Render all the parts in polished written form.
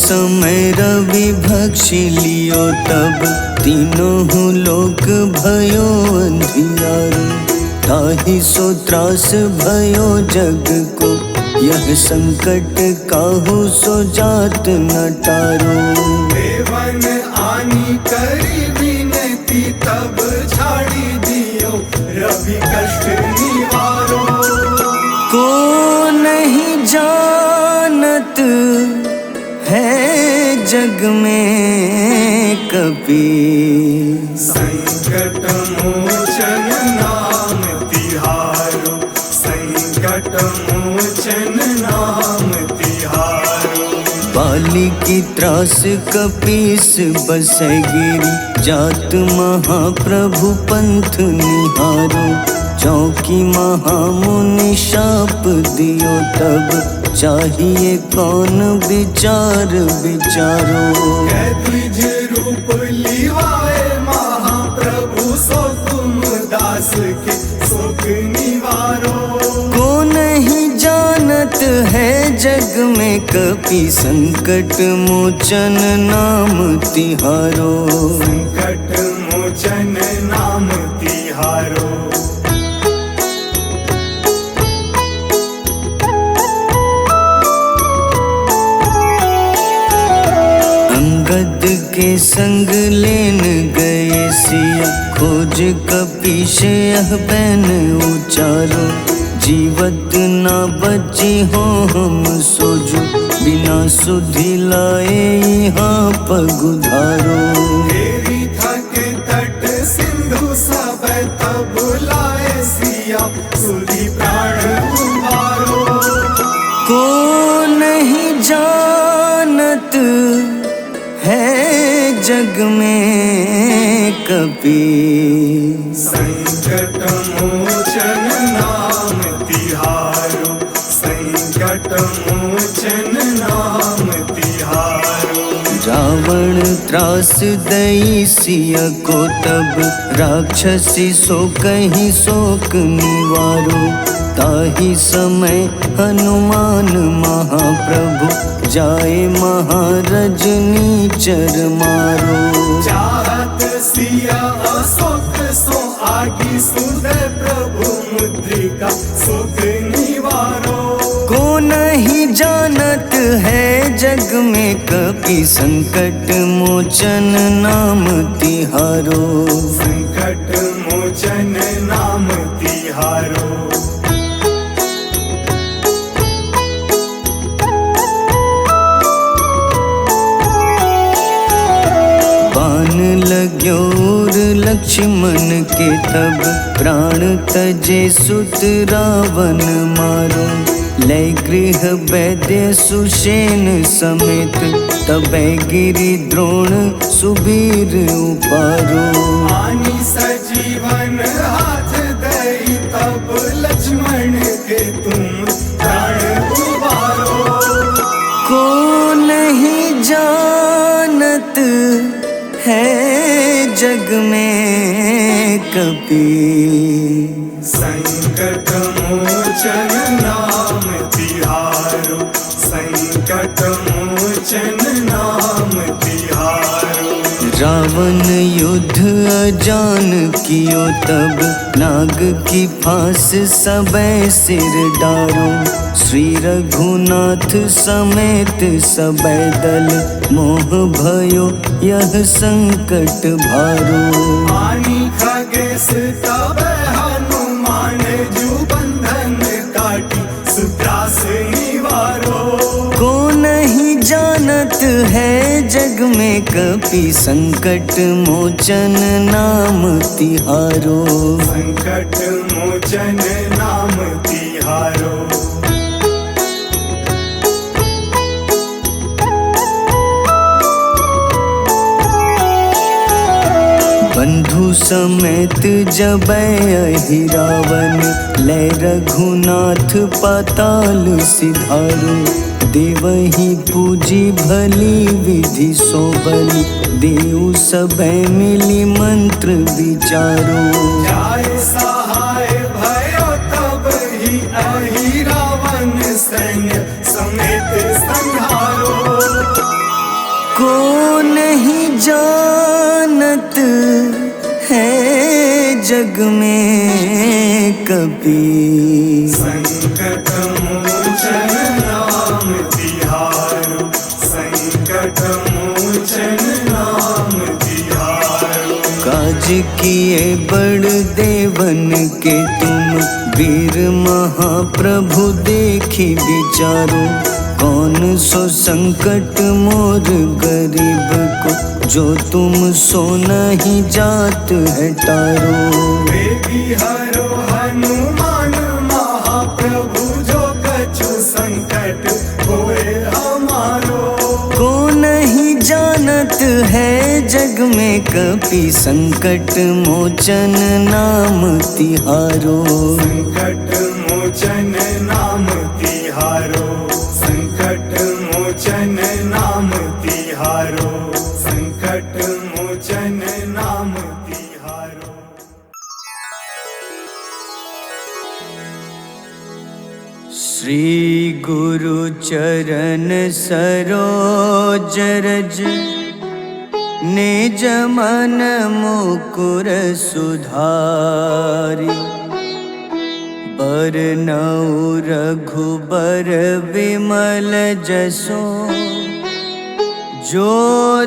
समय रवि भक्षी लियो तब तीनों लोक भयो अंधियारो। ताहि सो त्रास भयो जग को यह संकट काहू सो जात न टारो। देवन आनी करी विनती तब छाड़ी दियो रवि कष्ट निवारो। को नहीं जानत है जग में कपि संकट मोचन नाम तिहारो। संकट मोचन नाम तिहारो। बाली की त्रास कपीस बसै गिरी जात महाप्रभु पंथ निहारो। चौकी महामुनि शाप दियो तब चाहिए कौन विचार विचारो। द्विज रूप लिवाए महाप्रभु सो तुम दास के शोक निवारो। को नहीं जानत है जग में कपि संकट मोचन नाम तिहारो। संकट मोचन नाम तिहारो। अंगद के संग लेन गए सिया खोज कपीश यह बैन उचारो। जीवत ना बची हो हम सोजो बिना सुधि लाए यहाँ पगुधारो। तेरी थक तट सिंधु सब तब लाए सिया सुधि प्राण उबारो। को नहीं जानत है जग में कपि संकट मोचन नाम तिहारो। संकट मोचन नाम तिहारो। रावण त्रास दई सिया को तब राक्षसी सो कहीं शोक निवारो। ताहि समय हनुमान महाप्रभु जाए महारज नीचर मारो। चाहत सिया अशोक सो आगी सुदय प्रभु मुद्रिका शोक निवारो। को नहीं जानत है जग में कपि संकट मोचन नाम तिहारो। संकट मोचन नाम तिहारो। बाण लग्योर लक्ष्मण के तब प्राण तजे सुत रावण मारो। लय गृह वैद्य सुषेण समेत तबै गिरि द्रोण सुबीर उपारो। आनी सजीवन हाथ दई तब लक्ष्मण के तुम प्राण उबारो। को नहीं जानत है जग में कपि संकट मोचन नाम तिहारो। संकट मोचन नाम तिहारो। रावण युद्ध अजान कियो तब नाग की फांस सबै सिर डारो। श्री रघुनाथ समेत सबै दल मोह भयो यह संकट भारो। आनी खगेश तब हनुमान जू बंधन काटी सुत्रास निवारो। को नहीं जानत है जग में कपि संकट मोचन नाम तिहारो। संकट मोचन नाम तिहारो। बंधु समेत जबै अहि रावण लय रघुनाथ पाताल सिधारो। देवहि पूजी भली विधि सो बलि देउ सबै मिली मंत्र विचारो। जाय सहाय भयो तब ही अहि रावण सैन्य समेत संहारो। जानत है जग में कपि। संकट मोचन नाम तिहारो, संकट मोचन नाम तिहारो। काज किए बड़ देवन के तुम, वीर महाप्रभु देखी विचारो। कौन सो संकट मोर गरीब को, जो तुम सो नहीं जात है टारो। बेबी हरो हनुमान महाप्रभु, जो कछु संकट होए हमारो। को नहीं जानत है जग में कपि, संकट मोचन नाम तिहारो। संकट मोचन नाम तिहारो, संकट मोचन नाम तिहारो, संकट मोचन नाम तिहारो। श्री गुरु चरण सरोज रज, निज मन मुकुर सुधारि। बरनउँ रघुबर विमल जसो, जो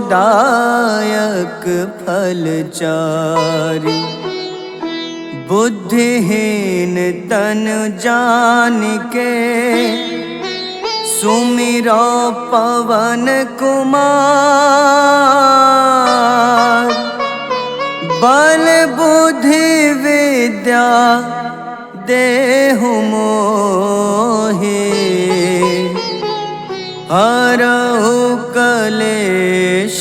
दायक फल चारि। बुद्धिहीन तनु जानिके, सुमिरो पवन कुमार। बल बुद्धि विद्या देहु मोहि, हरहु कलेश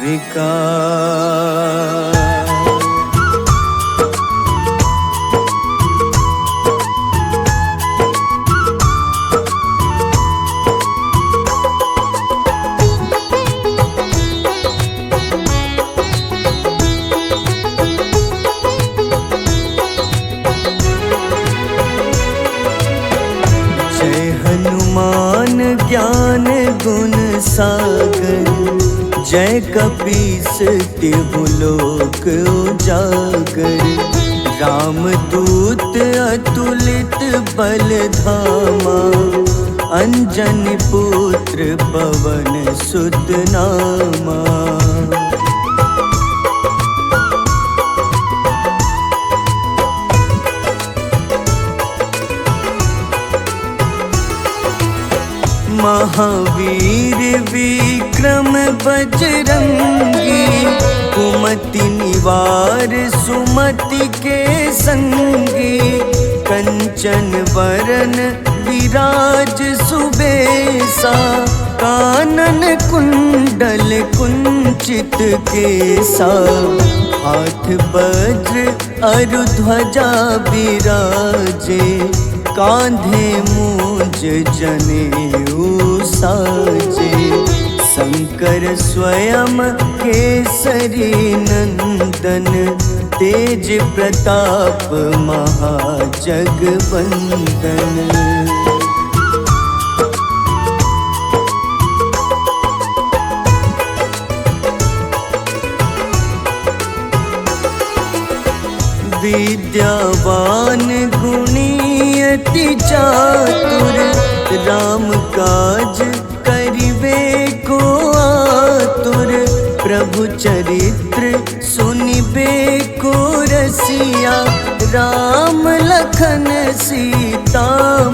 विकार। हनुमान ज्ञान गुण सागर, जय कपीस तिहु लोक उजागर। रामदूत अतुलित बल धामा, अंजनी पुत्र पवन सुत नामा। महावीर विक्रम बजरंगी, कुमति निवार सुमति के संगी। कंचन वरन विराज सुबेसा, कानन कुंडल कुंचित केसा। हाथ वज्र अरु ध्वजा बिराजे, कांधे मूंज जनेऊ साजे। शंकर स्वयं केसरी नंदन, तेज प्रताप महाजगवंदन। विद्यावान गुणी अति चातुर, राम काज करिबे को आतुर। प्रभु चरित्र सुनिबे को रसिया, राम लखन सीता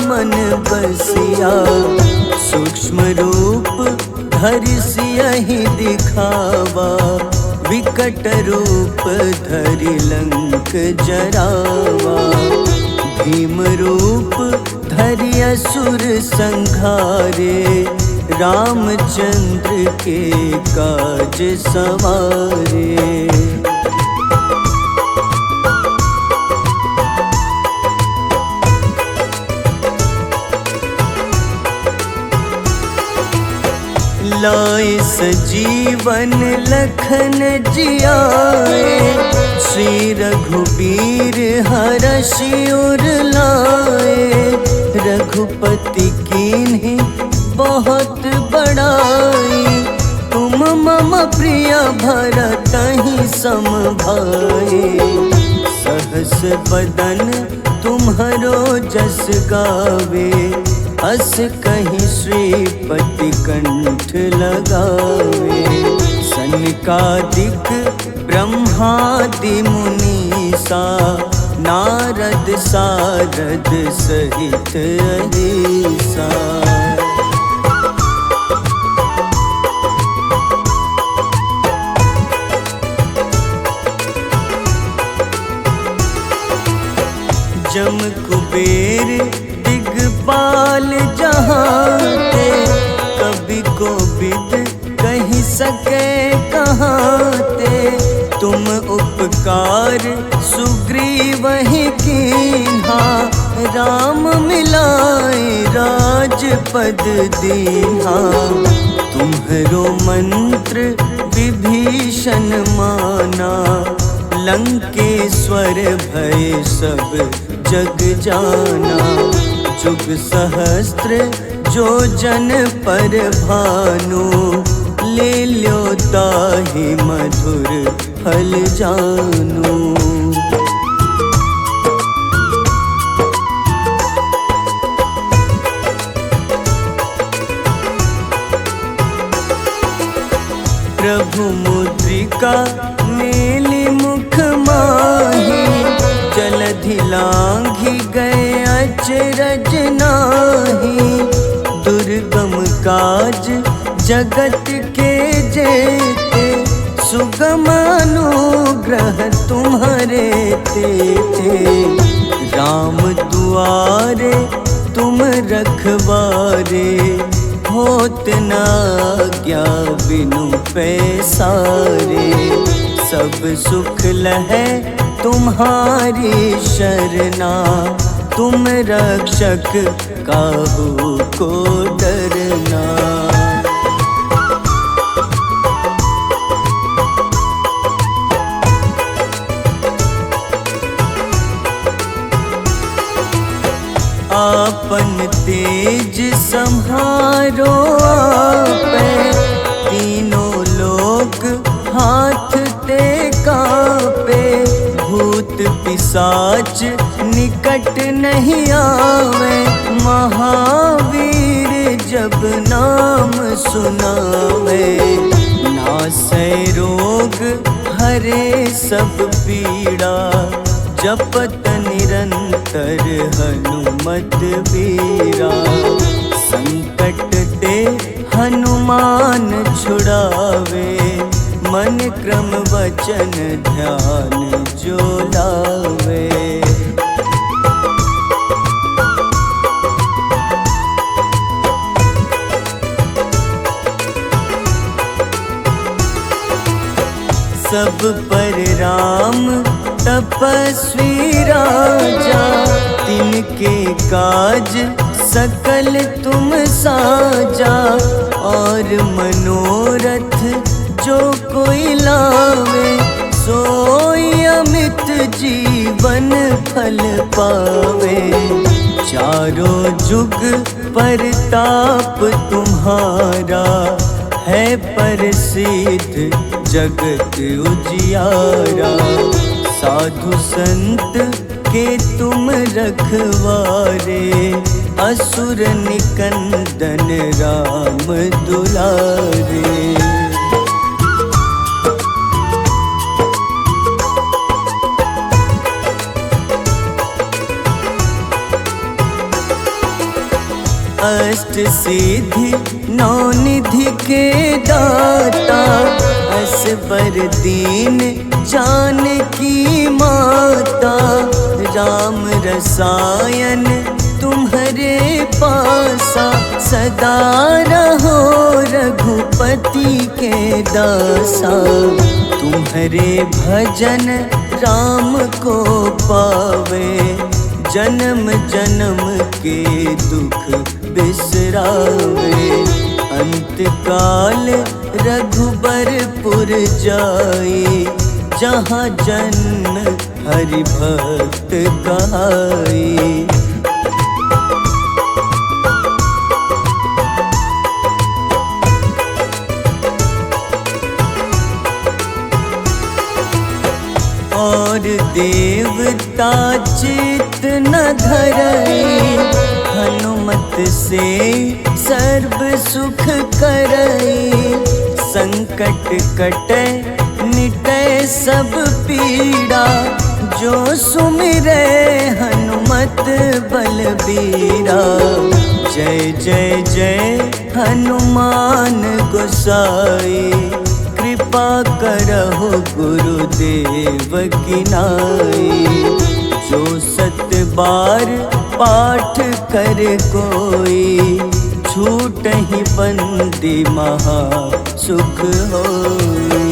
मन बसिया। सूक्ष्म रूप धरि सियहि दिखावा, विकट रूप धरि लंक जरावा। भीम रूप धरि असुर संहारे, रामचंद्र के काज सवारे। लाए सजीवन लखन जियाए, श्री रघुबीर हरषि उर लाए। रघुपति कीन्ही बहुत बड़ाई, तुम मम प्रिय भरत ही समभाए। सहस बदन तुम्हरो जस गावे, अस कहीं श्रीपति कंठ लगावे। सनकादिक ब्रह्मादि मुनीसा, नारद सारद सहित अहिसा। जम कुबेर दिगपाल जहाँते, कवि को विद कही सके कहाँते। तुम उपकार सुग्रीव ही कीन्हा, राम मिलाए राजपद दीन्हा। तुम्हरो मंत्र विभीषण माना, लंकेश्वर भय सब जग जाना। जुग सहस्त्र जो जन पर भानु, ले ल्यो ताहि मधुर फल जानू। प्रभु मुद्रिका मेली मुख माही, जलधि लांघि गए अचरज नाही। दुर्गम काज जगत के जेते, सुगम अनुग्रह तुम्हारे तेते। राम दुआरे तुम रखवारे, होत न आज्ञा बिनु पैसारे। सब सुख लहै तुम्हारी शरणा, तुम रक्षक काहू को डरना। आपन तेज सम्हारो आपै, तीनों लोक हाथ ते कापे। भूत पिशाच निकट नहीं आवे, महावीर जब नाम सुनावे। नासै रोग हरे सब पीड़ा, जपत निरंतर हनुमत बीरा। संकट ते हनुमान छुड़ावे, मन क्रम वचन ध्यान जो लावे। सब पर राम तपस्वी राजा, तिनके काज सकल तुम साजा। और मनोरथ जो कोई लावे, सोई अमित जीवन फल पावे। चारों जुग परताप तुम्हारा, है प्रसिद्ध जगत उजियारा। साधु संत के तुम रखवारे, असुर निकंदन राम दुलारे। अष्ट सिद्धि नौ निधि के दाता, असबर दीन जानकी माता। राम रसायन तुम्हारे पासा, सदा रहो रघुपति के दासा। तुम्हारे भजन राम को पावे, जन्म जन्म के दुख बिसरावे। अंत काल रघुबरपुर जाई, जहाँ जन्म हरि भक्त कहाई। और देवता चित न धरई, हनुमत से सर्व सुख करई। संकट कटे मिटे सब पीड़ा, जो सुमिरे हनुमत बलबीरा। जय जय जय हनुमान गोसाई, कृपा करहु गुरुदेव की नाई। जो 7 बार पाठ कर कोई, छूटहि बंदी महा सुख होई।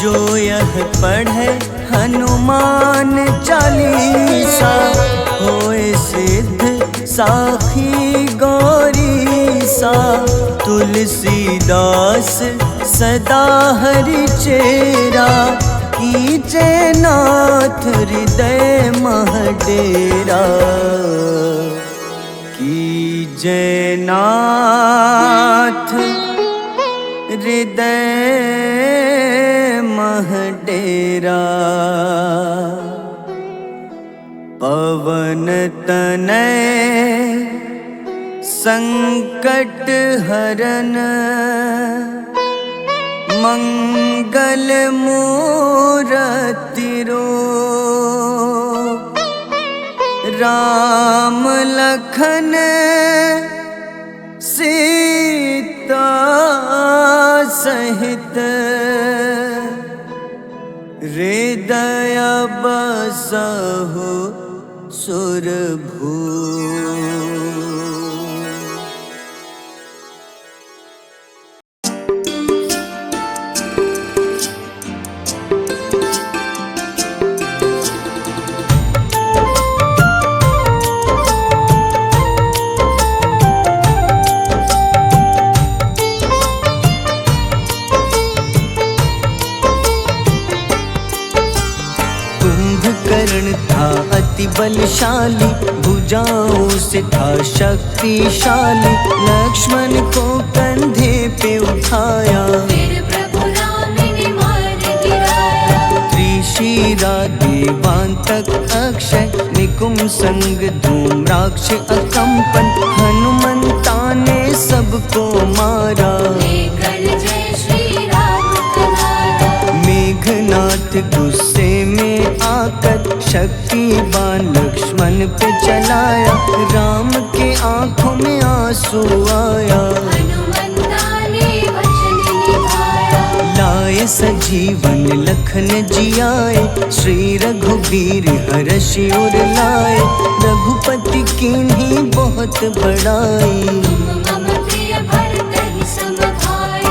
जो यह पढ़े हनुमान चालीसा, होए सिद्ध साखी गौरीसा। तुलसीदास सदा हरि चेरा, कीजे नाथ हृदय मह डेरा। कीजे नाथ हृदय मह डेरा। पवन तनय संकट हरन, मंगल मूरति रूप। राम लखन सीता सहित, हृदय बसहु सुरभूप। कुंभकर्ण था अति बलशाली, भुजाओं से था शक्तिशाली। लक्ष्मण को कंधे पे उठाया, फिर प्रभु राम ने मार गिराया। त्रिशिरा देवांतक अक्षय, निकुंभ संग धूम्राक्ष अकंपन। हनुमंता ने सबको मारा, लेकर जय श्री राम कनारा। मेघनाथ गुस्से में आकर, शक्तिवान लक्ष्मण पे चलाया। राम के आंखों में आंसू आया, हनुमंता ने वचन निभाया। लाए सजीवन लखन जियाए, श्री रघुबीर हर्षि उर लाए। रघुपति कीन्ही बहुत बड़ाई, मम प्रिय भरत ही सम भाई।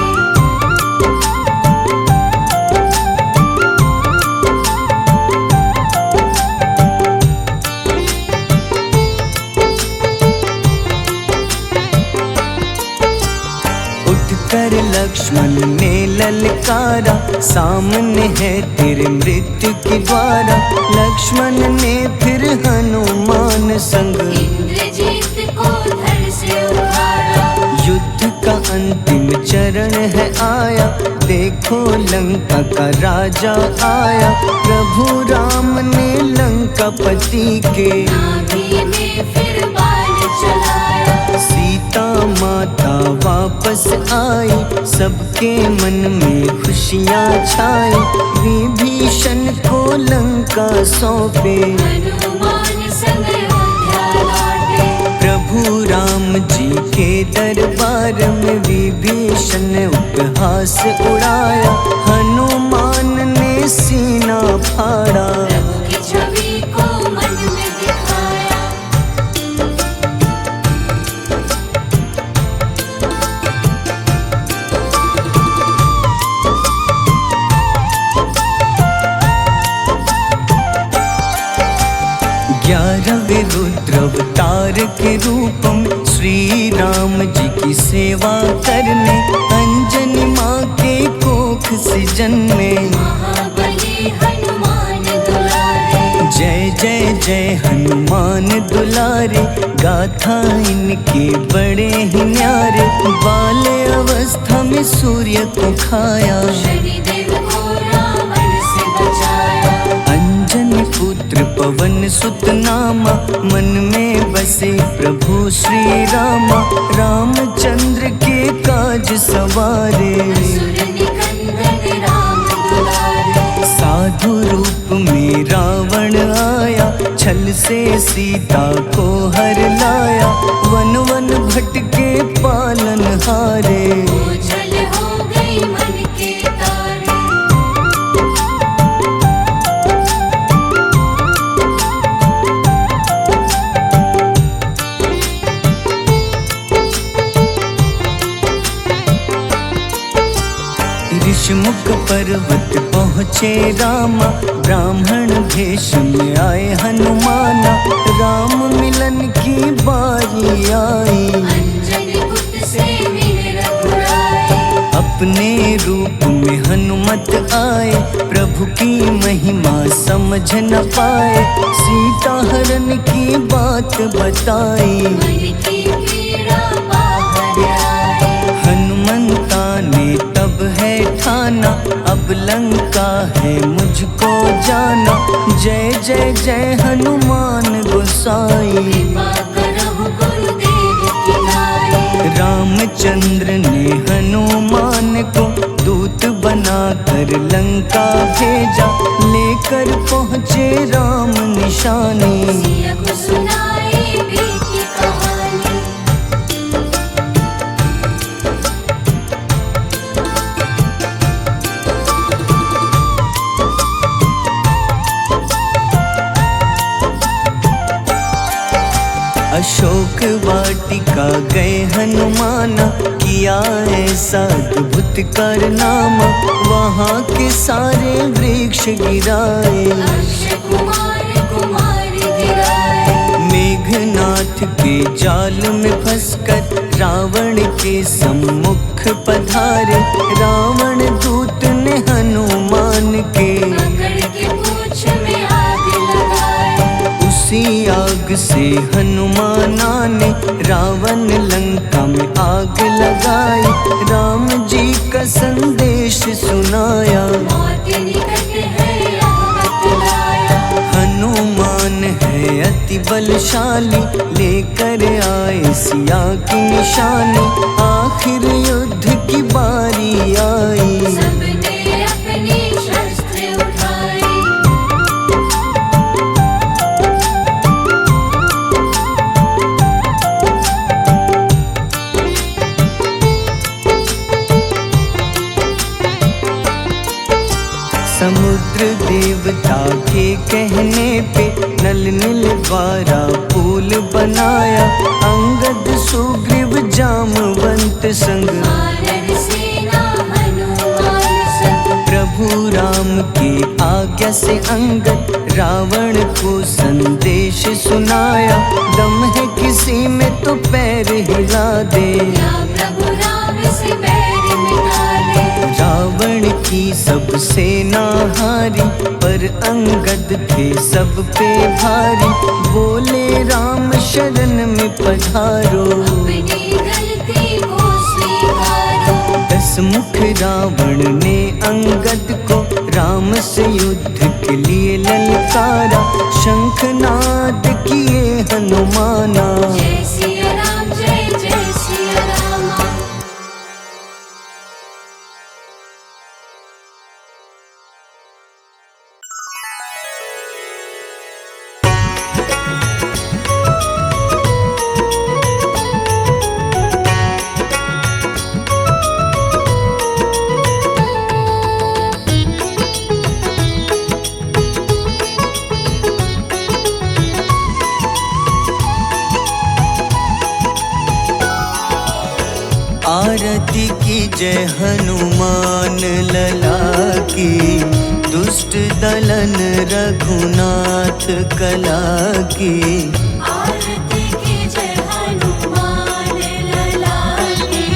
कर लक्ष्मण ने ललकारा, सामने है तेरे मृत्यु की द्वारा। लक्ष्मण ने फिर हनुमान संग, इंद्रजीत को धड़ से उतारा। युद्ध का अंतिम चरण है आया, देखो लंका का राजा आया। प्रभु राम ने लंकापति के, नाभि में फिर बाण चलाया। सीता माता वापस आई, सबके मन में खुशियाँ छाई। विभीषण को लंका सौंपे, हनुमान संग अयोध्या लौटे। प्रभु राम जी के दरबार में विभीषण उपहास उड़ाया। हनुमान ने सीना फाड़ा, प्रभु की छवि को मन में दिखाया। ग्यारहवें रुद्र अवतार के रूपम, श्री राम जी की सेवा करने। अंजनी माँ के कोख से जन्मे, महाबली हनुमान दुलारे। जय जय जय हनुमान दुलारे, गाथा इनके बड़े ही न्यारे। बाल्य अवस्था में सूर्य को खाया, शनिदेव को रावण से बचाया। अंजनी पुत्र पवन सुत नामा, मन में बसे प्रभु श्री रामा। रामचंद्र के काज सवारे, असुर निकंदन राम दुलारे। साधु रूप में रावण आया, छल से सीता को हर लाया। वन वन भटके पालन हारे, ओझल हो गई मन के तारे। ऋषिमुख पर्वत पहुँचे रामा, ब्राह्मण भेष में आए हनुमाना। राम मिलन की बारी आई, अंजनी पुत्र से मिले रघुराई। अपने रूप में हनुमत आए, प्रभु की महिमा समझ न पाए। सीता हरण की बात बताई, मन की पीड़ा बाहर आई। हनुमंता ने तब है ठाना, अब लंका है मुझको जाना। जय जय जय हनुमान गोसाई, कृपा करहु गुरुदेव की नाई। रामचंद्र ने हनुमान को दूत बनाकर लंका भेजा। लेकर पहुँचे राम निशानी, सिया को सुनाई बीती कहानी। अशोक वाटिका गए हनुमाना, किया ऐसा अद्भुत कारनामा। वहाँ के सारे वृक्ष गिराए, अक्षय कुमार कुमार गिराए। मेघनाथ के जाल में फंसकर रावण के सम्मुख पधारे। रावण दूत ने हनुमान के पकड़ के पूंछ में आग लगाए। उसी आग से हनुमाना ने रावण लंका में आग लगाई। राम जी का संदेश सुनाया, मौत निकट है यह बतलाया। हनुमान है अति बलशाली, लेकर आए सिया की निशानी। आखिर युद्ध की बारी आई, सबने अपनी शस्त्र उठाई। समुद्र देवता के कहने पे नल नील द्वारा पुल बनाया। अंगद सुग्रीव जामवंत संग, वानर सेना हनुमान संग। प्रभु राम की आज्ञा से अंगद रावण को संदेश सुनाया। दम है किसी में तो पैर हिला दे, या प्रभु राम से बैर मिटा ले। रावण की सब सेना हारी, पर अंगद थे सब पे भारी। बोले राम शरण में पधारो, अपनी गलती को स्वीकारो। 10 मुख रावण ने अंगद को राम से युद्ध के लिए ललकारा। शंखनाद किए हनुमाना, जय सिया राम जय जय सिया रामा। आरती की जय हनुमान लला की, दुष्ट दलन रघुनाथ कला की। आरती की जय हनुमान लला की,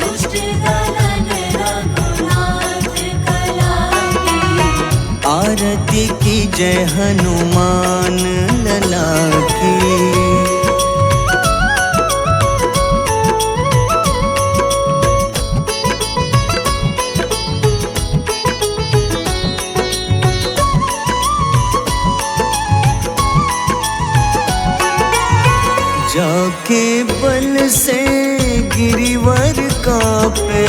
दुष्ट दलन रघुनाथ कला की। आरती की जय हनुमान जाके बल से गिरिवर कांपे,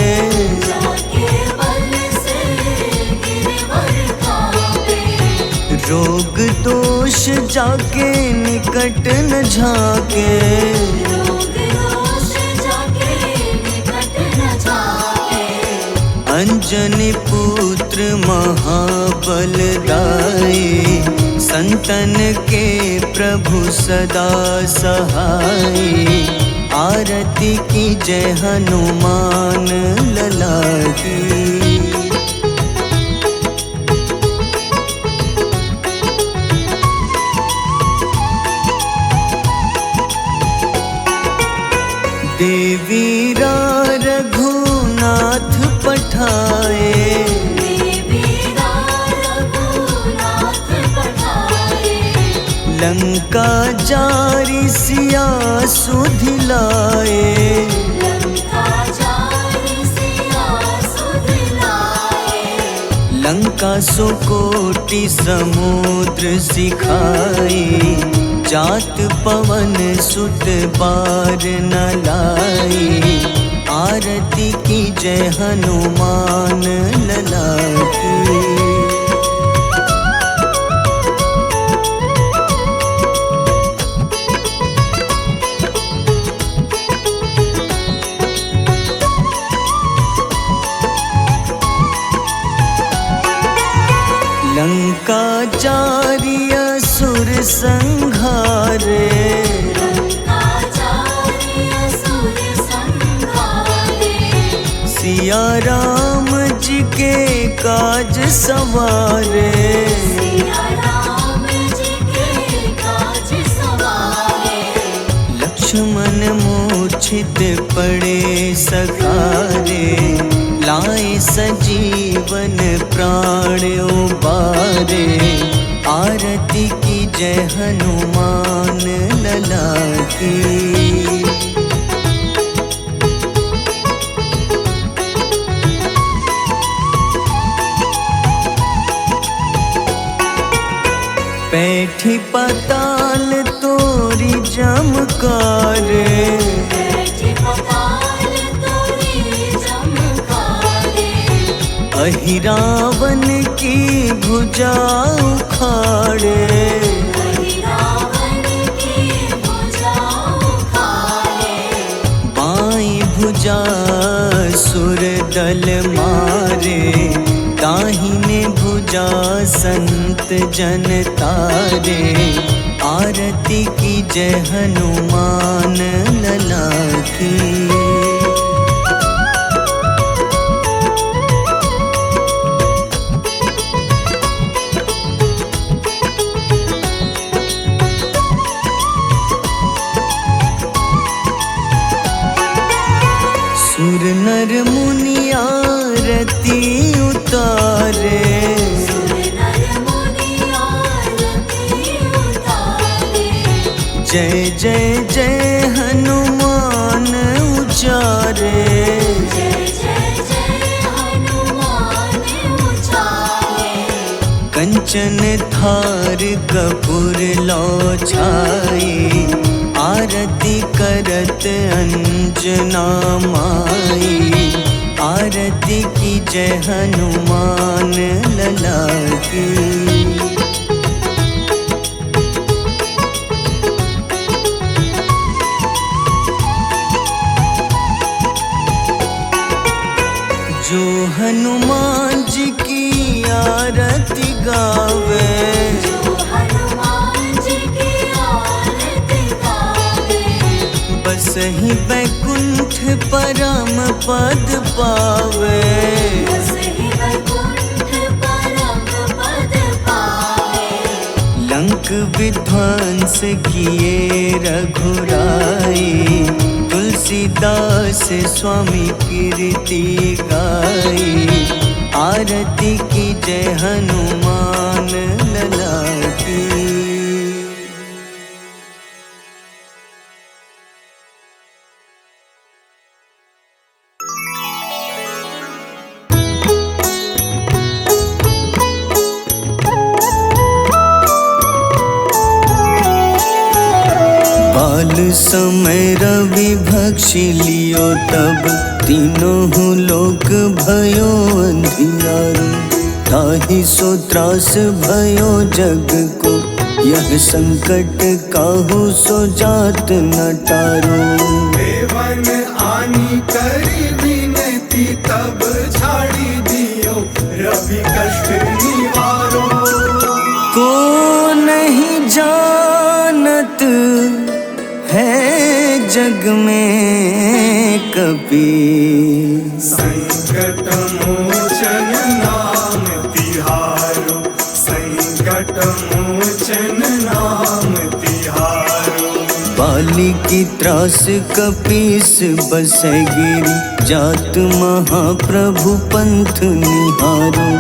जाके बल से गिरवर कांपे। रोग दोष जाके निकट न झाके, रोग दोष जाके निकट न जाके। अंजनी पुत्र महाबलदाई, संतन के प्रभु सदा सहाय। आरती की जय हनुमान लला की। देवीरा रघुनाथ पठाए, देवीरा रघुनाथ पठाए। लंका जारी सिया सुधिलाए, लंका जारी सिया सुधिलाए। लंका सुकोटि समुद्र सिखाई। जात पवन सुत बार न लाई। आरती की जय हनुमान लला की। लंका जारी असुर संघारे, लंका जारी असुर संघारे। सिया राम जी के काज सवारे। सिया राम जी के काज सवारे। लक्ष्मण मूर्छित पड़े सखारे। लाए सजीवन प्राण उबारे। आरती की जय हनुमान लला की। बैठी पाताल तोरी जमकारे। बैठी पाताल तोरी जमकारे। अहिरावन की भुजा उखाड़े। रावण की भुजा उखाड़े। बाईं भुजा सुर दल मारे। दाहिने भुजा संत जन तारे। आरती की जय हनुमान लला की। सुर नर मुनि आरती उतारे। सुर नर मुनि आरती उतारे। जय जय जय हनुमान उचारे। जय जय जय हनुमान उचारे। कंचन थार कपूर लो छाई। आरती करत अंजना माई। आरती की जय हनुमान लला की। जो हनुमान जी की आरती गावे। जो हनुमान जी की आरती गावे। बस ही बैकुंठ परम पद पावे। बस ही वैकुंठ परम पद पावे। लंक विध्वंस किए रघुराई। तुलसीदास स्वामी कीर्ति गाई। आरती की जय हनुमान लला की। काल समय रवि भक्षि लियो तब तीनों लोक भयो अंधियारो। ताहि सो त्रास भयो जग को यह संकट काहू सो जात न टारो। देवन आनी करी विनती तब झाड़ी दियो रवि कष्ट निवारो। को नहीं जानत है जग में कपि संकट मोचन नाम तिहारो। संकट मोचन नाम तिहारो। बाली की त्रास कपीस बसै गिरी जात महाप्रभु पंथ निहारो।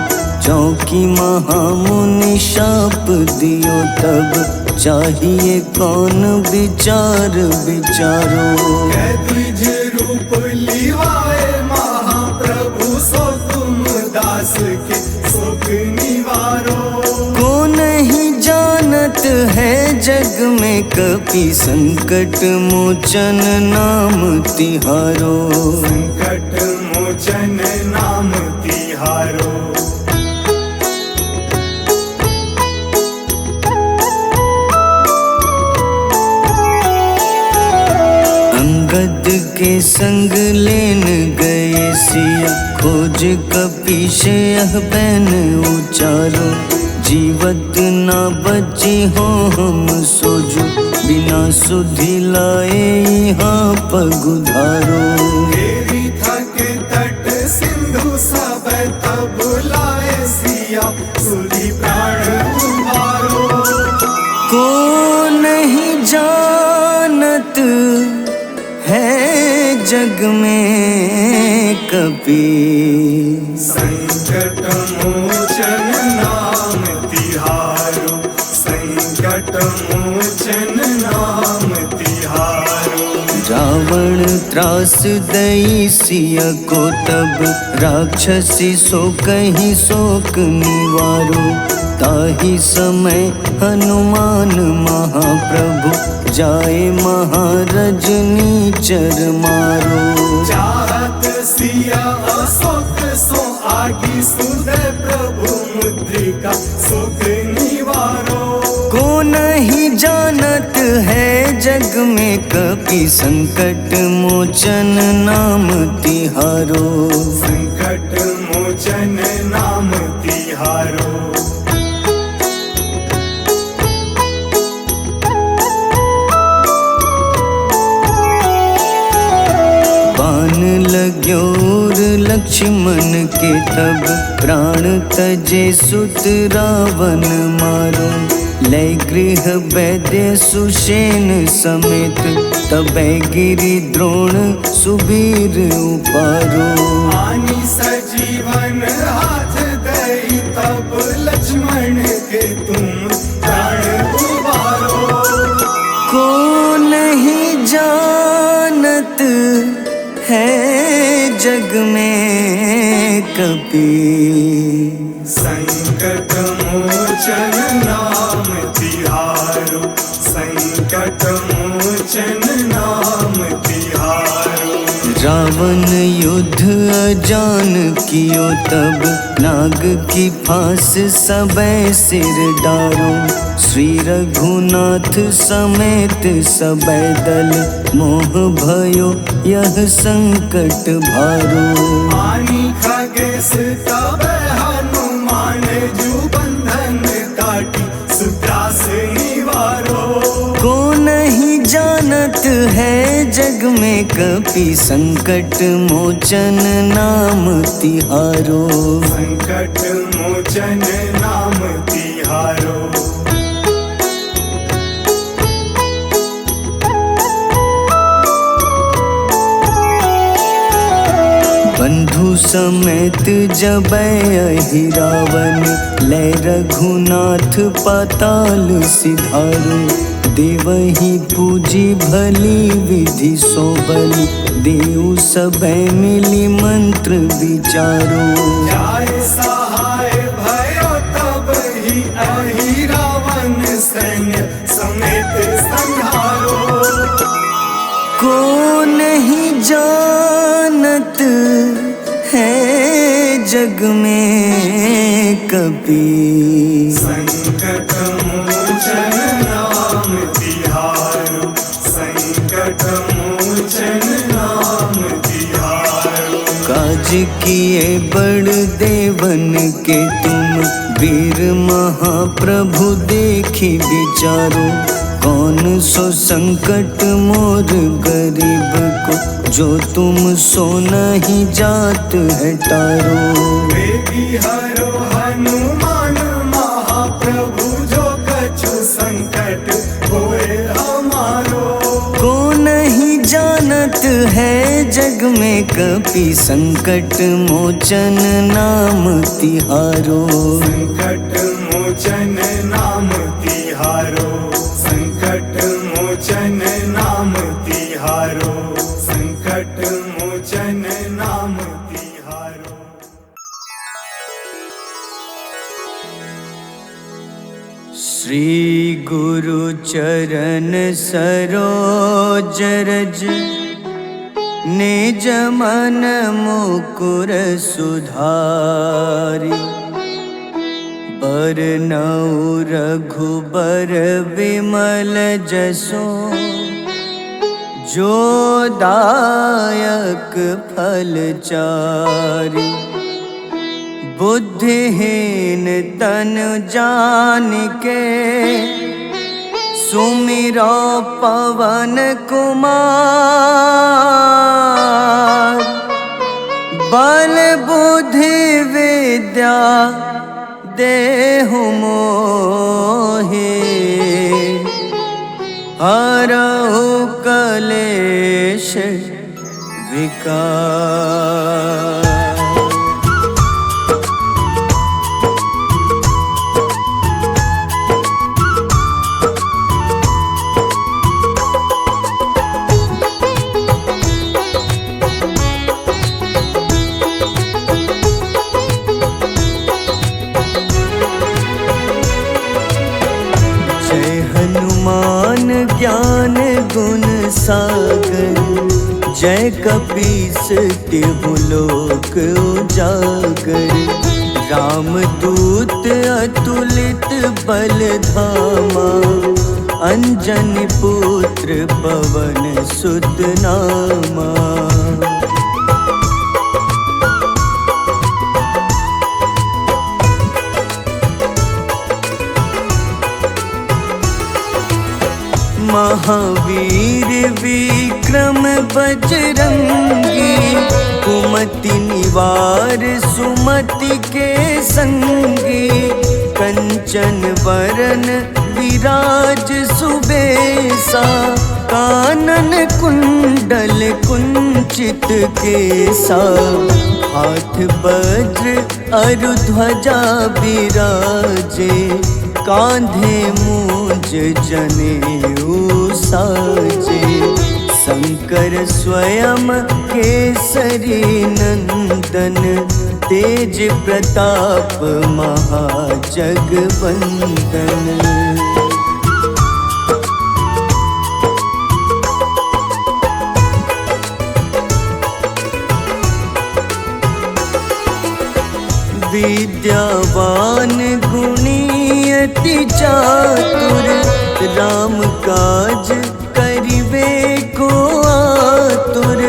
चौकी महामुनि शाप दियो तब चाहिए कौन विचार विचारो। द्विज रूप लिवाए महाप्रभु सो तुम दास के सुख निवारो। को नहीं जानत है जग में कपि संकट मोचन नाम तिहारो। संकट मोचन नाम तिहारो। अंगद के संग लेन गए सिया खोज कपीश यह बैन उचारो। जीवत ना बची हो हम सोजो बिना सुधि लाए यहाँ पगुधारो। घेरी थके तट सिंधु सब तब लाए सिया सुधि प्राण उबारो। को नहीं जानत है जग में कपि संकट मोचन नाम तिहारो। संकट मोचन नाम तिहारो। रावण त्रास दई सिया को तब राक्षसी सो कहीं शोक निवारो। ताहि समय हनुमान महाप्रभु जाए महारजनी चर मारो। चाहत सिया अशोक सो आगी सुदय प्रभु मुद्रिका सुख निवारो। को नहीं जानत है जग में कपि संकट मोचन नाम तिहारो। संकट मोचन नाम तिहारो। बाण लग्योर लक्ष्मण के तब प्राण तजे सुत रावण मारो। लय गृह वैद्य सुषेण समेत तबै गिरि द्रोण सुबीर उपारो। आनी सजीवन हाथ दई तब लक्ष्मण के तुम प्राण उबारो। को नहीं जानत है जग में कपि संकट मोचन नाम तिहारो। संकट मोचन नाम तिहारो। रावण युद्ध अजान कियो तब नाग की फांस सबै सिर डारो। श्री रघुनाथ समेत सबै दल मोह भयो यह संकट भारो। आनी खगेश तब हनुमान जू बंधन काटी सुत्रास निवारो। को नहीं जानत है जग में कपि संकट मोचन नाम तिहारो। संकट मोचन नाम तिहारो। बंधु समेत जबै अहि रावण लय रघुनाथ पाताल सिधारो। देवहि पूजी भली विधि सो बलि देव सबै मिली मंत्र विचारो। जाय सहाय भयो तब ही अहि रावण सैन्य समेत संहारो। जानत है जग में कपि। संकट मोचन नाम तिहारो, संकट मोचन नाम तिहारो। काज किए बड़ देवन के तुम, वीर महाप्रभु देखी विचारो। कौन सो संकट मोर गरीब को, जो तुम सो नहीं जात है टारो। बेबी हरो हनुमान महाप्रभु, जो कछु संकट होए हमारो। को नहीं जानत है जग में कपि, संकट मोचन नाम तिहारो। संकट मोचन नाम तिहारो, संकट मोचन नाम तिहारो, संकट मोचन नाम तिहारो। श्री गुरु चरण सरोज रज, निज मन मुकुर सुधारि। बरनउँ रघुबर विमल जसो, जो दायक फल चारि। बुद्धिहीन तनु जानिके, सुमिरो पवन कुमार। बल बुद्धि विद्या देहु मोहि, हरहु कलेश विकार। हनुमान ज्ञान गुण सागर, जय कपीस तिहु लोक उजागर। रामदूत अतुलित बल धामा, अंजनी पुत्र पवन सुत नामा। महावीर विक्रम बजरंगी, कुमति निवार सुमति के संगी। कंचन वरन विराज सुबेसा, कानन कुंडल कुंचित केसा। हाथ वज्र अरु ध्वजा बिराजे, कांधे मूंज जनेऊ साजे। शंकर स्वयं केसरी नंदन, तेज प्रताप महाजगवंदन। विद्यावान गुणी अति चातुर, राम काज करिबे को आतुर।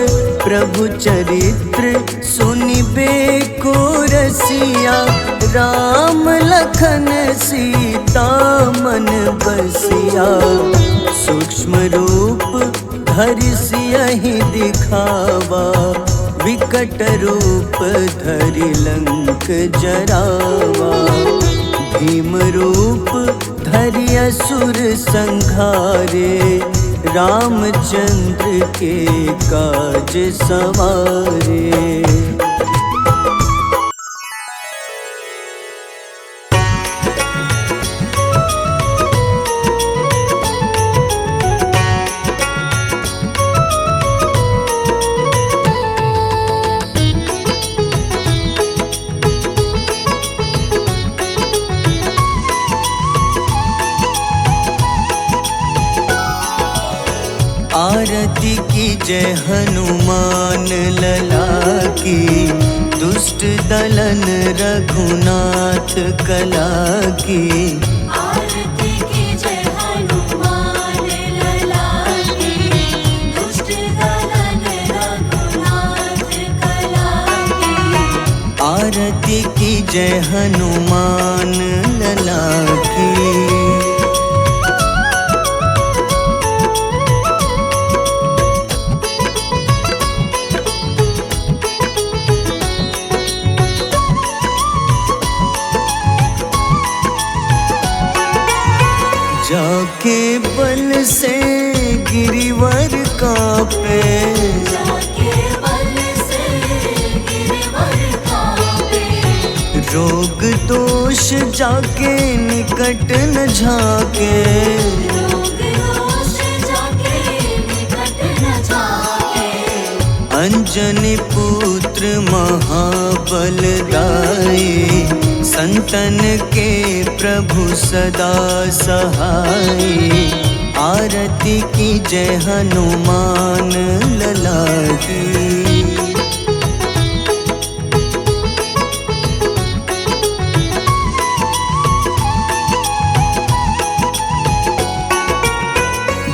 प्रभु चरित्र सुनिबे को रसिया, राम लखन सीता मन बसिया। सूक्ष्म रूप धरि सियहि दिखावा, विकट रूप धरि लंक जरावा। भीम रूप धरि असुर संहारे, रामचंद्र के काज सवारे। आरती की जय हनुमान लला की, दुष्ट दलन रघुनाथ कला की। आरती की जय हनुमान लला की, दुष्ट दलन रघुनाथ कला की। आरती की जय हनुमान लला की। जाके बल से गिरिवर कांपे, जाके बल से गिरवर कांपे। रोग दोष जाके निकट न झाके। रोग दोष जाके निकट न जाके। अंजनी पुत्र महाबलदाई, संतन के प्रभु सदा सहाय। आरती की जय हनुमान लला की।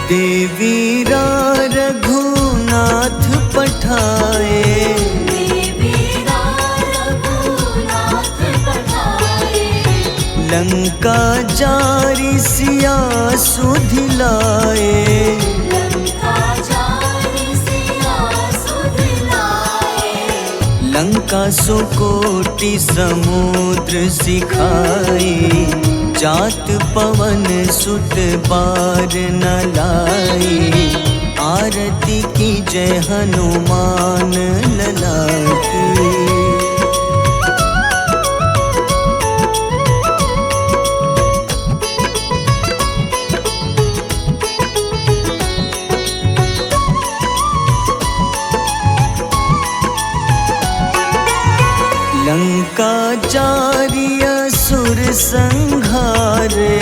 देवीरा रघुनाथ पठाए, देवीरा रघुनाथ पठाए। लंका जारी सिया सुधिलाए। लंका जारी सिया सुधिलाए। लंका सुकोटि समुद्र सिखाई, जात पवन सुत बार न लाई। आरती की जय हनुमान लला की। लंका जारी असुर संहारे,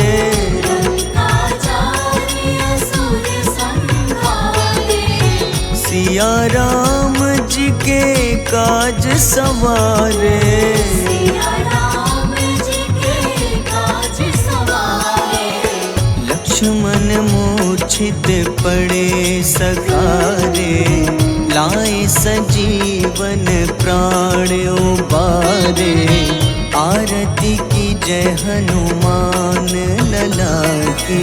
लंका जारी असुर संहारे। सिया राम जी के काज सवारे। सिया राम जी के काज सवारे। लक्ष्मण मूर्छित पड़े सखारे, लाए सजीवन प्राण उबारे। आरती की जय हनुमान लला की।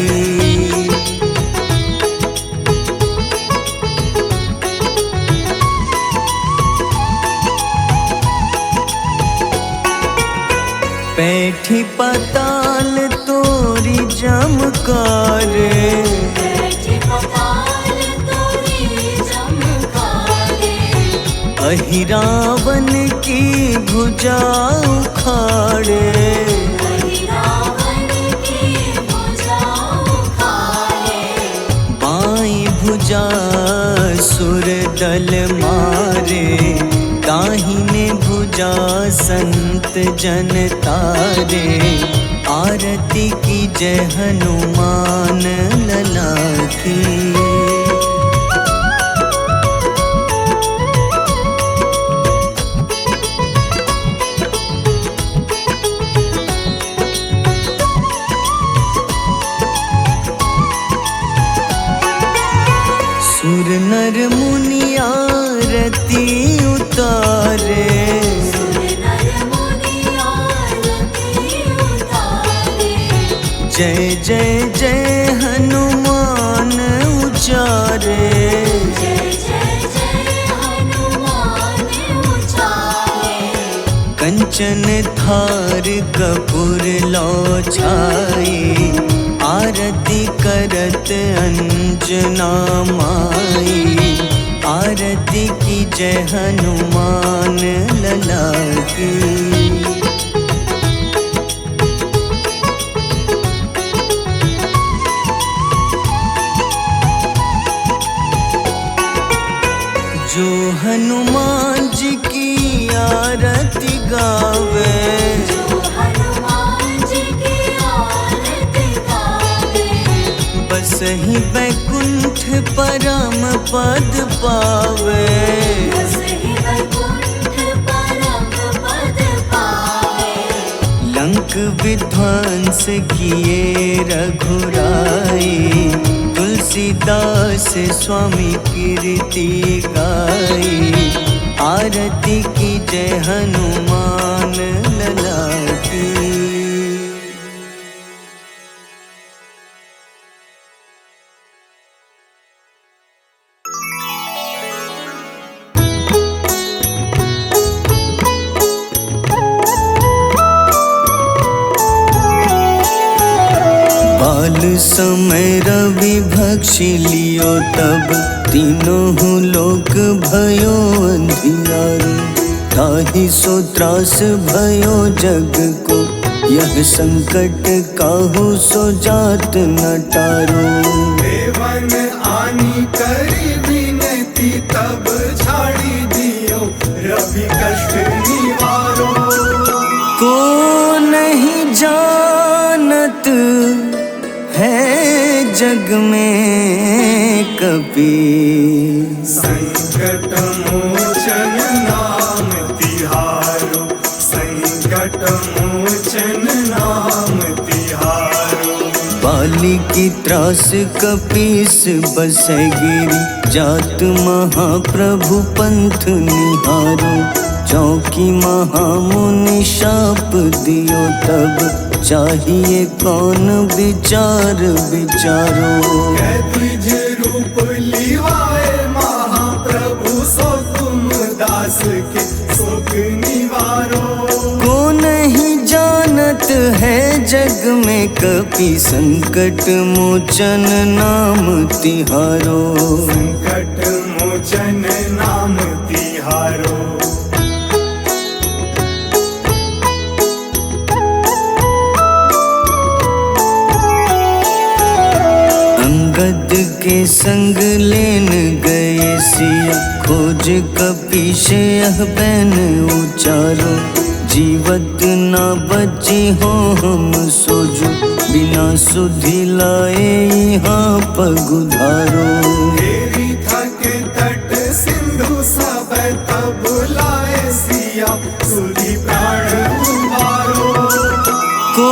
बैठी पाताल तोरी जमकारे, बैठी पाताल तोरी जमकारे। अहिरावन की भुजा उखाड़े। रावण की भुजा उखाड़े। बाईं भुजा सुर दल मारे, दाहिने भुजा संत जन तारे। आरती की जय हनुमान लला की। सुर नर मुनि आरती उतारे, सुर नर मुनि आरती उतारे। जय जय जय हनुमान उचारे। जय जय जय हनुमान उचारे। कंचन थार कपूर लो छाई, आरती करत अंजना माई। आरती की जय हनुमान लला की। जो हनुमान जी की आरती गावे, जो हनुमान जी की आरती गावे। बस बसहि बैकुंठ परम पद पावे। बसहि वैकुंठ परम पद पावे। लंक विध्वंस किए रघुराई, तुलसीदास स्वामी कीर्ति गाई। आरती की जय हनुमान लला की। बाल समय रवि भक्षि लियो तब, तीनों लोक भयो अंधियारो। ताहि सो त्रास भयो जग को, यह संकट काहू सो जात न टारो। देवन आनी करी विनती, तब छाड़ी दियो रवि कष्ट निवारो। को नहीं जानत है जग में कपि, संकट मोचन नाम तिहारो। संकट मोचन नाम तिहारो। बाली की त्रास कपीस बसै गिरी, जात महाप्रभु पंथ निहारो। चौकी महामुनि शाप दियो तब, चाहिए कौन विचार विचारो। द्विज रूप लिवाए महाप्रभु, सो तुम दास के शोक निवारो। को नहीं जानत है जग में कपि, संकट मोचन नाम तिहारो। संकट मोचन नाम तिहारो। अंगद के संग लेन गए सिया, खोज कपीश यह बैन उचारो। जीवत ना बची हो हम सोजो, बिना सुधि लाए यहाँ पगुधारो। तेरी थके तट सिंधु सब, तब लाए सिया सुधि प्राण उबारो। को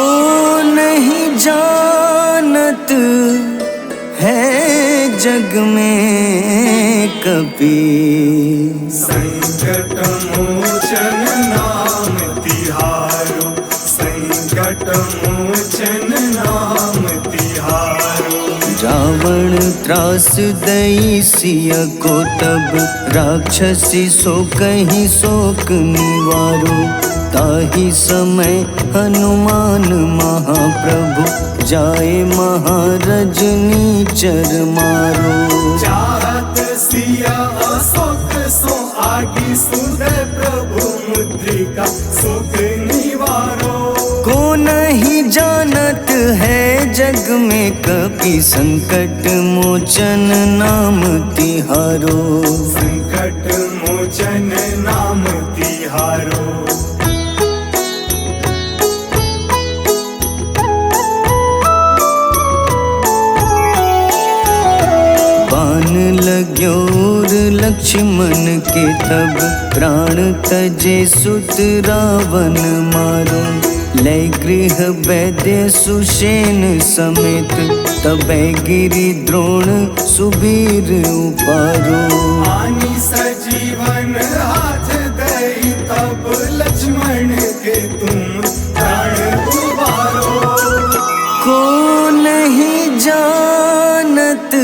नहीं जानत है जग में कपि, संकट मोचन नाम तिहारो। संकट मोचन नाम तिहारो। रावण त्रास दई सिया को तब, राक्षसी सो कहीं शोक निवारो। ताहि समय हनुमान महाप्रभु, जाए महारजनी चर मारो। चाहत सिया अशोक सो आगी, सुदय प्रभु मुद्रिका शोक निवारो। को नहीं जानत है जग में कपि, संकट मोचन नाम तिहारो। संकट मोचन नाम तिहारो। बाण लग्योर लक्ष्मण के तब, प्राण तजे सुत रावण मारो। लय गृह वैद्य सुषेण समेत, तबै गिरि द्रोण सुबीर उपारो। आनी सजीवन हाथ दई, तब लक्ष्मण के तुम प्राण उबारो। को नहीं जानत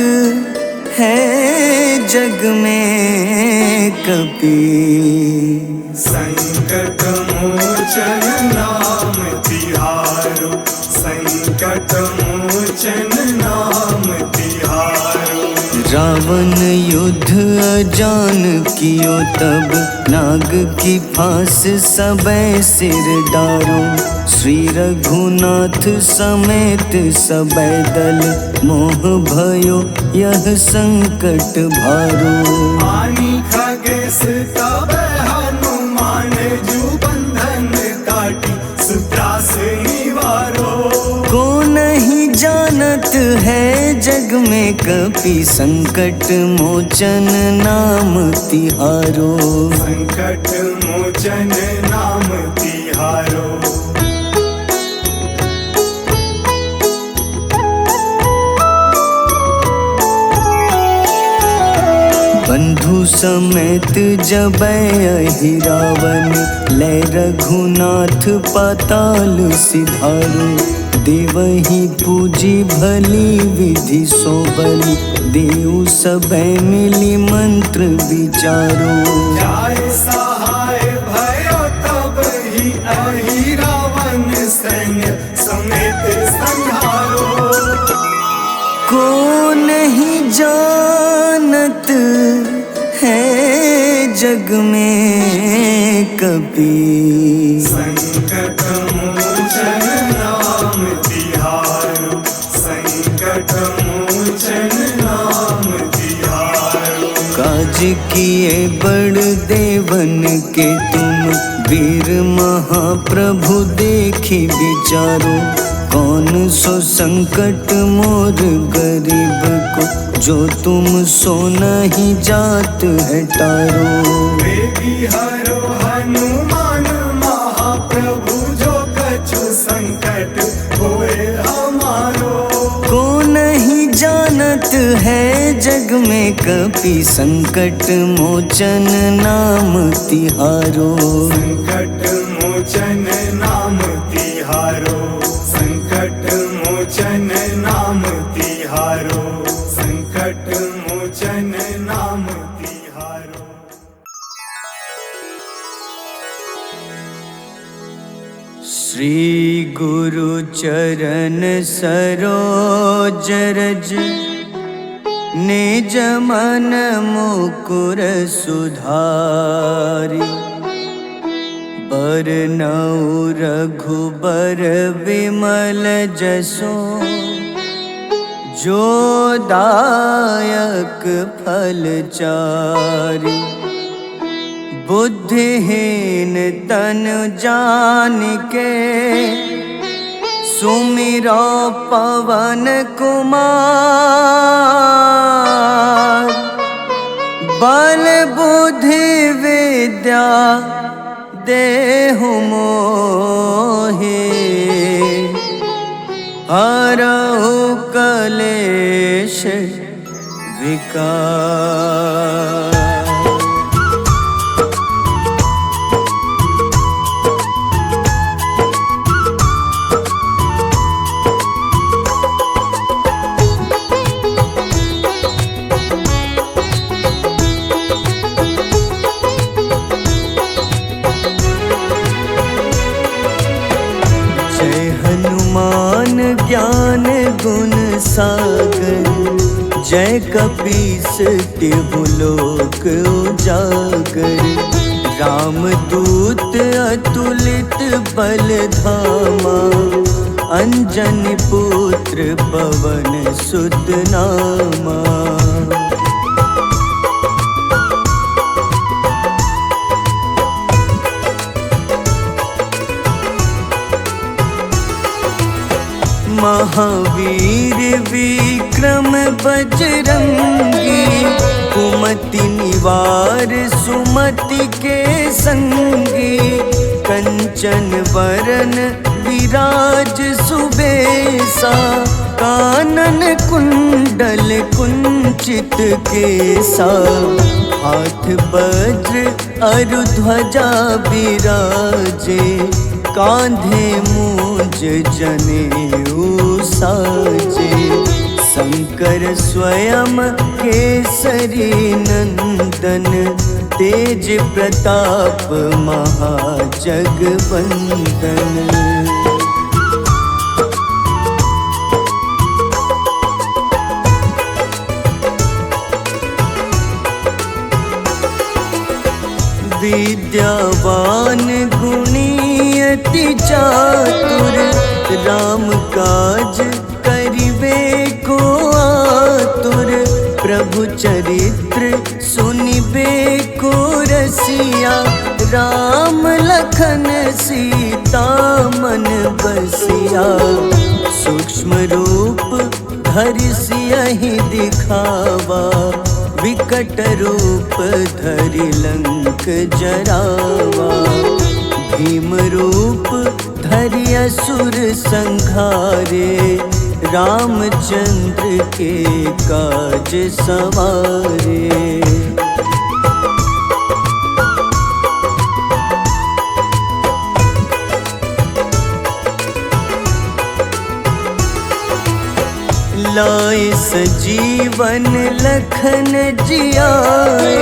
है जग में कपि, संकट मोचन नाम तिहारो। संकट मोचन नाम तिहारो। रावण युद्ध अजान कियो तब, नाग की फांस सबै सिर डारो। श्री रघुनाथ समेत सबै दल, मोह भयो यह संकट भारो। आनी खगेश तब हनुमान, जू बंधन काटी सुत्रास निवारो। को नहीं जानत है जग में कपि संकट मोचन नाम तिहारो। संकट मोचन नाम तिहारो। बंधु समेत जबै अहि रावण, लै रघुनाथ पाताल सिधारो। देवहि पूजी भली विधि सो बलि, देव सबे मिली मंत्र विचारो। जाय सहाय भयो तब ही अहि रावण, सैन्य समेत संहारो। को नहीं जानत है जग में कपि, संकट मोचन नाम तिहारो। संकट मोचन नाम तिहारो। काज किए बड़ देवन के तुम, वीर महाप्रभु देखी विचारो। कौन सो संकट मोर गरीब को, जो तुम सो नहीं जात है टारो। बेबी हरो हनुमान महाप्रभु, जो कछु संकट होए हमारो। को नहीं जानत है जग में कपि, संकट मोचन नाम तिहारो। संकट मोचन नाम तिहारो। संकट मोचन नाम तिहारो। संकट मोचन नाम तिहारो। श्री गुरु चरण सरोज रज, निज मन मुकुर सुधारि। बरनउँ रघुबर विमल जसो, जो दायक फल चारि। बुद्धिहीन तनु जानिके, सुमिरो पवन कुमार। बल बुद्धि विद्या देहु मोहि, हरहु कलेश विकार। हनुमान ज्ञान गुण सागर, जय कपीस तिहु लोक उजागर। रामदूत अतुलित बल धामा, अंजनी पुत्र पवन सुत नामा। महावीर विक्रम बजरंगी, कुमति निवार सुमति के संगी। कंचन वरन विराज सुबेसा, कानन कुंडल कुंचित केसा। हाथ वज्र अरु ध्वजा बिराजे, कांधे मूंज जनेऊ साजे। शंकर स्वयं केसरी नंदन, तेज प्रताप महाजगवंदन। विद्यावान गुणी अति चातुर, राम काज करिबे को आतुर। प्रभु चरित्र सुनिबे को रसिया, राम लखन सीता मन बसिया। सूक्ष्म रूप धरि सियहि दिखावा, विकट रूप धरि लंक जरावा। भीम रूप धरि असुर संघारे, रामचंद्र के काज सवारे। लाए सजीवन लखन जियाए,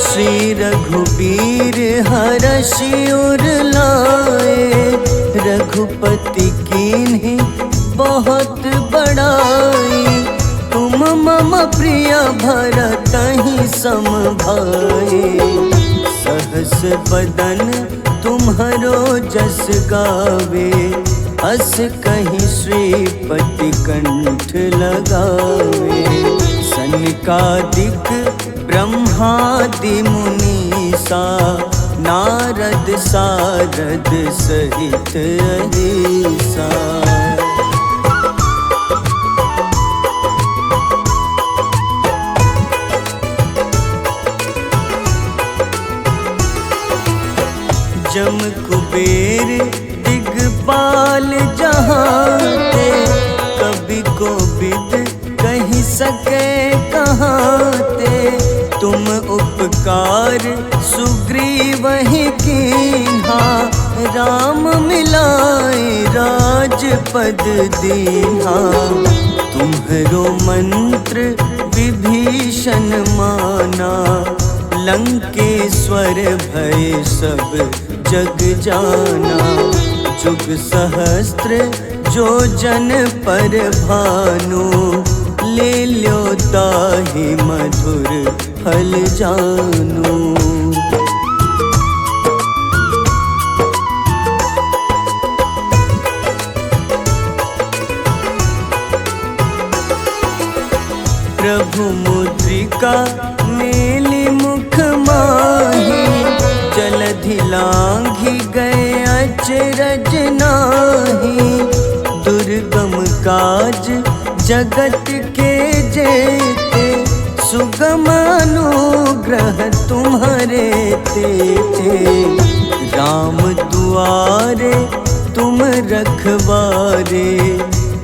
श्री रघुबीर हरषि उर लाए। रघुपति कीन्ही बहुत बड़ाई, तुम मम प्रिय भरतहि सम भाई। सहस बदन तुम्हरो जस गावे, अस कहीं श्रीपति कंठ लगावे। सनकादिक ब्रह्मादि मुनीसा, नारद सारद सहित अहिसा। जम कुबेर दिगपाल जहाते, कवि कोविद कहि सके कहाते। तुम उपकार सुग्रीवहि कीन्हा, राम मिलाए राजपद दीन्हा। तुम्हरो मंत्र विभीषण माना, लंकेश्वर भय सब जग जाना। जुग सहस्त्र जो जन पर भानु, ले ल्यो ताहि मधुर फल जानू। प्रभु मुद्रिका मेलि मुख माही, जलधि लांघि गए अचरज नाही। दुर्गम काज जगत के जेते, सुगम अनुग्रह तुम्हारे तेते। राम दुआरे तुम रखवारे,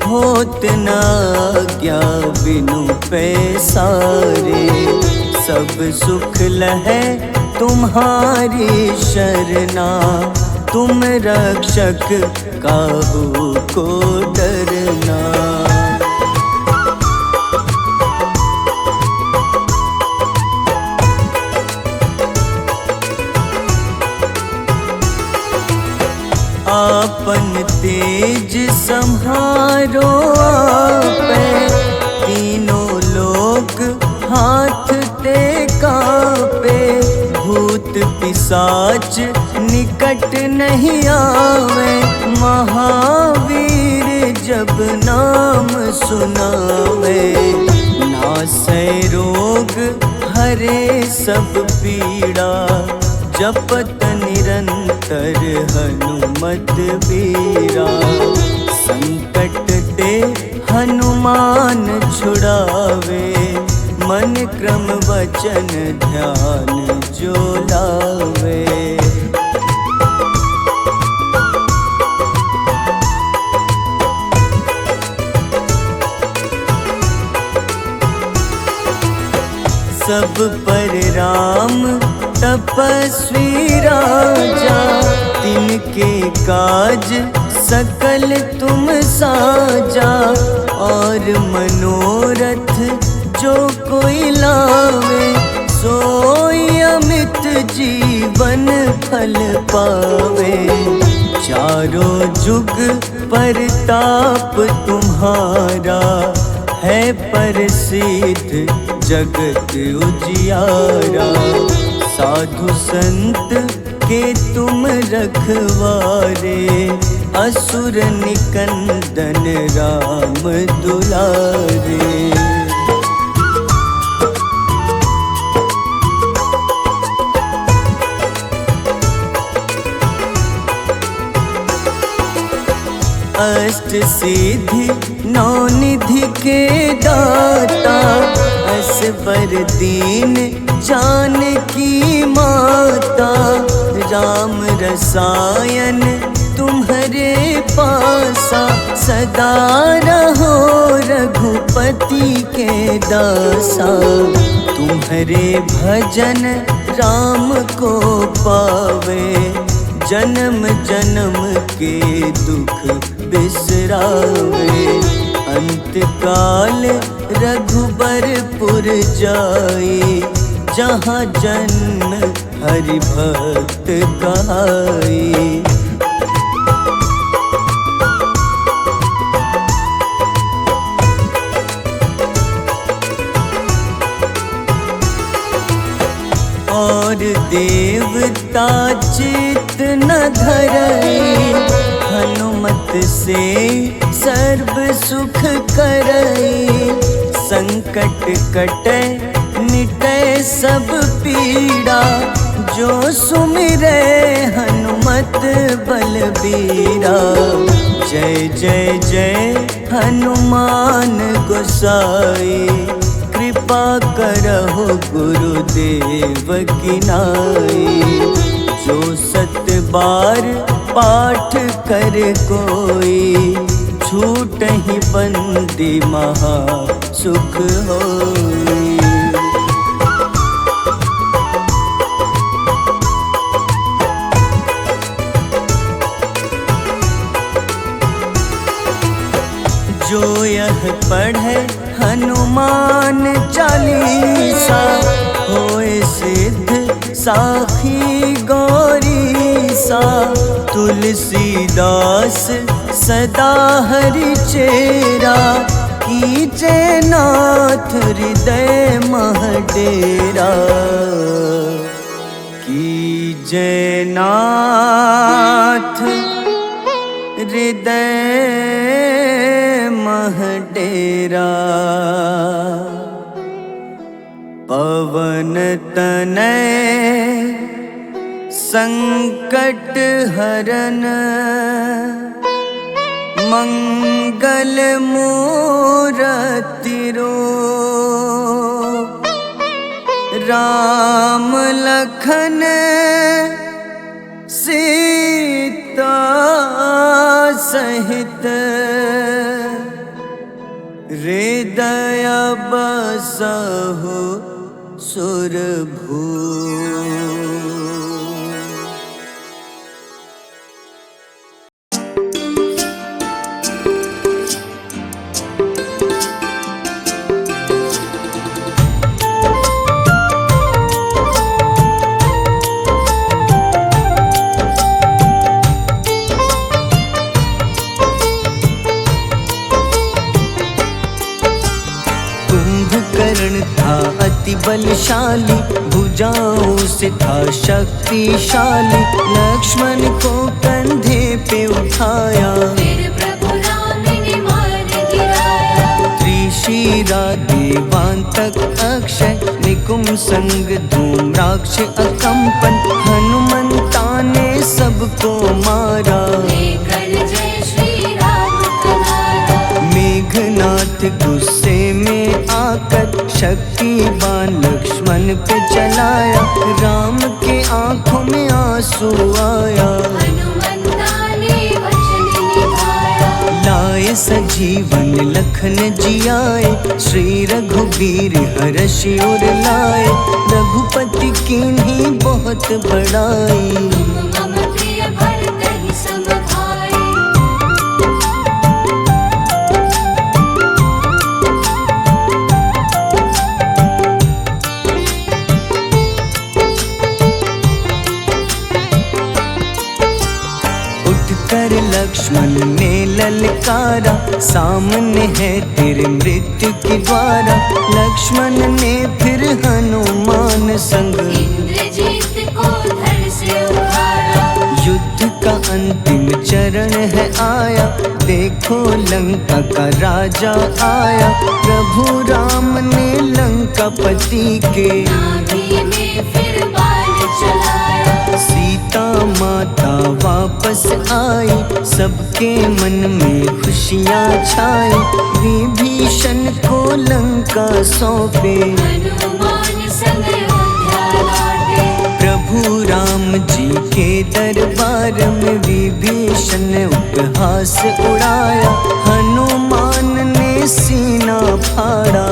होत न आज्ञा बिनु पैसारे। सब सुख लहै तुम्हारी शरणा, तुम रक्षक काहू को डरना। आपन तेज सम्हारो आपै, तीनों लोक हाथ ते कापे। भूत पिशाच निकट नहीं आवे, महावीर जब नाम सुनावे। नासै रोग हरे सब पीड़ा, जपत निरंतर हनुमत बीरा। संकट ते हनुमान छुड़ावे, मन क्रम वचन ध्यान जो लावे। सब पर राम तपस्वी राजा, तिनके काज सकल तुम साजा। और मनोरथ जो कोई लावे, सोई अमित जीवन फल पावे। चारों जुग परताप तुम्हारा, है प्रसिद्ध जगत उजियारा। साधु संत के तुम रखवारे, असुर निकंदन राम दुलारे। अष्ट सिद्धि नौ निधि के दाता, असबर दीन जानकी माता, राम रसायन तुम्हारे पासा, सदा रहो रघुपति के दासा। तुम्हारे भजन राम को पावे, जन्म जन्म के दुख बिसरावे। अंत काल रघुबरपुर जाई, जहाँ जन्म हरि भक्त कहाई। और देवता चित न धरई, हनुमत से सर्व सुख करई। संकट कटे मिटे सब पीड़ा, जो सुमिरे हनुमत बलबीरा। जय जय जय हनुमान गोसाई, कृपा करहु गुरुदेव की नाई। जो सत बार पाठ कर कोई, छूटहि बंदी महा सुख होई। जो यह पढ़े हनुमान चालीसा, होए सिद्ध साखी गौरीसा। तुलसीदास सदा हरि चेरा, कीजे नाथ हृदय मह डेरा। कीजे नाथ हृदय मह डेरा। पवन तनय संकट हरन, मंगल मूरति रूप। राम लखन सीता सहित, हृदय बसहु सुरभूप। कुंभकर्ण था अति बलशाली, भुजाओं से था शक्तिशाली। लक्ष्मण को कंधे पे उठाया, फिर प्रभु राम ने मार गिराया। त्रिशिरा देवांतक अक्षय, निकुम संग धूम्राक्ष अकंपन। हनुमंता ने सबको मारा, लेकर जय श्री राम तुम्हारा। मेघनाथ गुस्से में आकर, शक्तिवान लक्ष्मण पे चलाया। राम के आंखों में आंसू आया, हनुमंता ने वचन निभाया। लाए सजीवन लखन जियाए, श्री रघुबीर हर्षि उर लाए। रघुपति कीन्ही बहुत बड़ाई, तुम मम प्रिय भरत ही सम भाई। कर लक्ष्मण ने ललकारा, सामने है तेरे मृत्यु की द्वारा। लक्ष्मण ने फिर हनुमान संग, इंद्रजीत को धड़ से उखाड़ा। युद्ध का अंतिम चरण है आया, देखो लंका का राजा आया। प्रभु राम ने लंकापति के, नाभि में फिर बाण चलाया। सीता माँ माता वापस आई, सबके मन में खुशियाँ छाई। विभीषण को लंका सौंपे, हनुमान संग अयोध्या लौटे। प्रभु राम जी के दरबार में विभीषण उपहास उड़ाया। हनुमान ने सीना फाड़ा,